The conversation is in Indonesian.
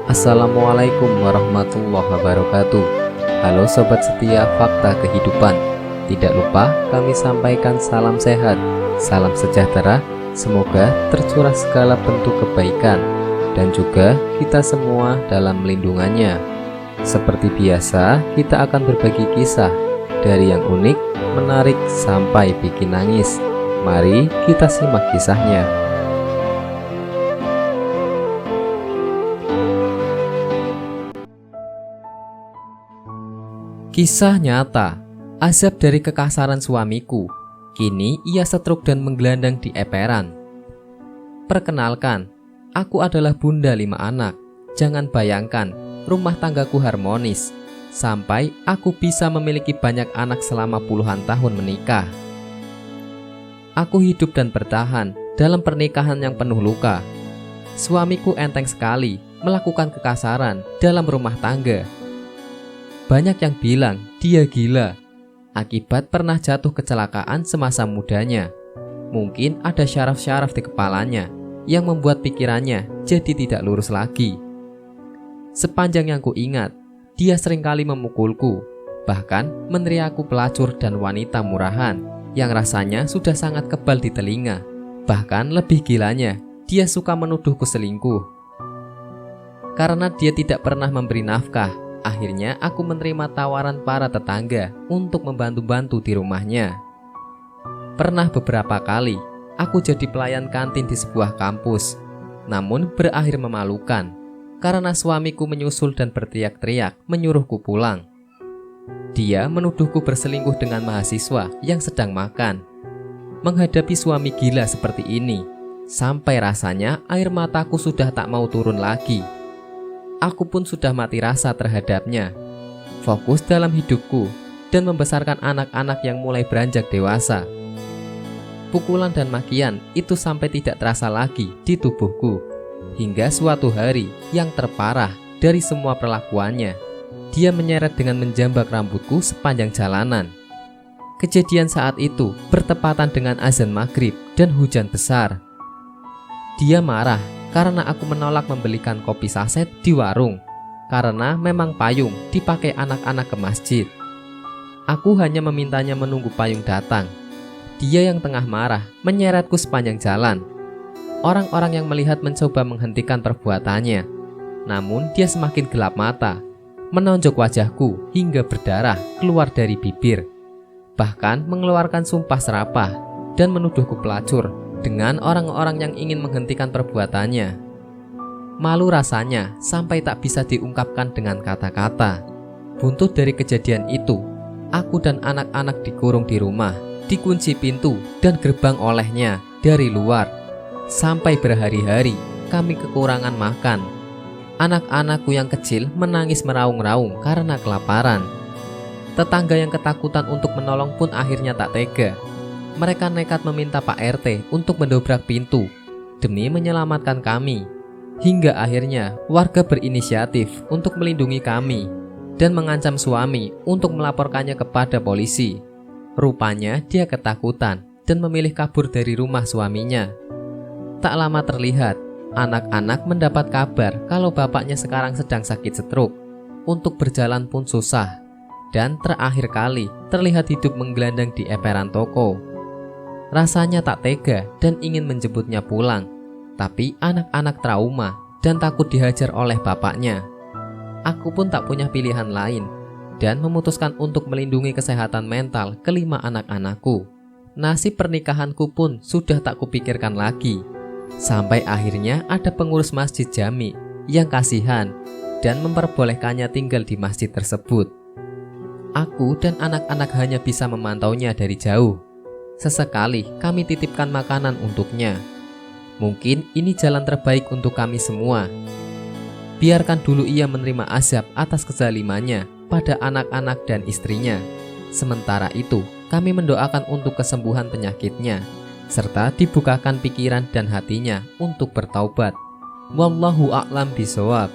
Assalamualaikum warahmatullahi wabarakatuh. Halo sobat setia fakta kehidupan. Tidak lupa kami sampaikan salam sehat, salam sejahtera. Semoga tercurah segala bentuk kebaikan dan juga kita semua dalam lindungannya. Seperti biasa, kita akan berbagi kisah dari yang unik, menarik sampai bikin nangis. Mari kita simak kisahnya. Kisah nyata, azab dari kekasaran suamiku. Kini ia setruk dan menggelandang di eperan. Perkenalkan, aku adalah bunda 5 anak. Jangan bayangkan, rumah tanggaku harmonis sampai aku bisa memiliki banyak anak selama puluhan tahun menikah. Aku hidup dan bertahan dalam pernikahan yang penuh luka. Suamiku enteng sekali melakukan kekasaran dalam rumah tangga. Banyak yang bilang dia gila akibat pernah jatuh kecelakaan semasa mudanya. Mungkin ada syaraf-syaraf di kepalanya yang membuat pikirannya jadi tidak lurus lagi. Sepanjang yang ku ingat, dia seringkali memukulku, bahkan meneriaku pelacur dan wanita murahan yang rasanya sudah sangat kebal di telinga. Bahkan lebih gilanya, dia suka menuduhku selingkuh. Karena dia tidak pernah memberi nafkah, akhirnya aku menerima tawaran para tetangga untuk membantu-bantu di rumahnya. Pernah beberapa kali aku jadi pelayan kantin di sebuah kampus, namun berakhir memalukan karena suamiku menyusul dan berteriak-teriak menyuruhku pulang. Dia menuduhku berselingkuh dengan mahasiswa yang sedang makan. Menghadapi suami gila seperti ini, sampai rasanya air mataku sudah tak mau turun lagi. Aku pun sudah mati rasa terhadapnya, fokus dalam hidupku dan membesarkan anak-anak yang mulai beranjak dewasa. Pukulan dan makian itu sampai tidak terasa lagi di tubuhku. Hingga suatu hari yang terparah dari semua perlakuannya, dia menyeret dengan menjambak rambutku sepanjang jalanan. Kejadian saat itu bertepatan dengan azan maghrib dan hujan besar. Dia marah karena aku menolak membelikan kopi saset di warung, karena memang payung dipakai anak-anak ke masjid. Aku hanya memintanya menunggu payung datang. Dia yang tengah marah menyeretku sepanjang jalan. Orang-orang yang melihat mencoba menghentikan perbuatannya, namun dia semakin gelap mata, menonjok wajahku hingga berdarah keluar dari bibir, bahkan mengeluarkan sumpah serapah dan menuduhku pelacur dengan orang-orang yang ingin menghentikan perbuatannya. Malu rasanya sampai tak bisa diungkapkan dengan kata-kata. Buntut dari kejadian itu, aku dan anak-anak dikurung di rumah, dikunci pintu dan gerbang olehnya dari luar. Sampai berhari-hari kami kekurangan makan. Anak-anakku yang kecil menangis meraung-raung karena kelaparan. Tetangga yang ketakutan untuk menolong pun akhirnya tak tega. Mereka nekat meminta Pak RT untuk mendobrak pintu demi menyelamatkan kami. Hingga akhirnya warga berinisiatif untuk melindungi kami dan mengancam suami untuk melaporkannya kepada polisi. Rupanya dia ketakutan dan memilih kabur dari rumah suaminya. Tak lama terlihat, anak-anak mendapat kabar kalau bapaknya sekarang sedang sakit stroke. Untuk berjalan pun susah. Dan terakhir kali terlihat hidup menggelandang di eperan toko. Rasanya tak tega dan ingin menjemputnya pulang, tapi anak-anak trauma dan takut dihajar oleh bapaknya. Aku pun tak punya pilihan lain dan memutuskan untuk melindungi kesehatan mental kelima anak-anakku. Nasib pernikahanku pun sudah tak kupikirkan lagi. Sampai akhirnya ada pengurus masjid jami yang kasihan dan memperbolehkannya tinggal di masjid tersebut. Aku dan anak-anak hanya bisa memantaunya dari jauh. Sesekali kami titipkan makanan untuknya. Mungkin ini jalan terbaik untuk kami semua. Biarkan dulu ia menerima azab atas kezalimannya pada anak-anak dan istrinya. Sementara itu, kami mendoakan untuk kesembuhan penyakitnya, serta dibukakan pikiran dan hatinya untuk bertaubat. Wallahu a'lam bishawab.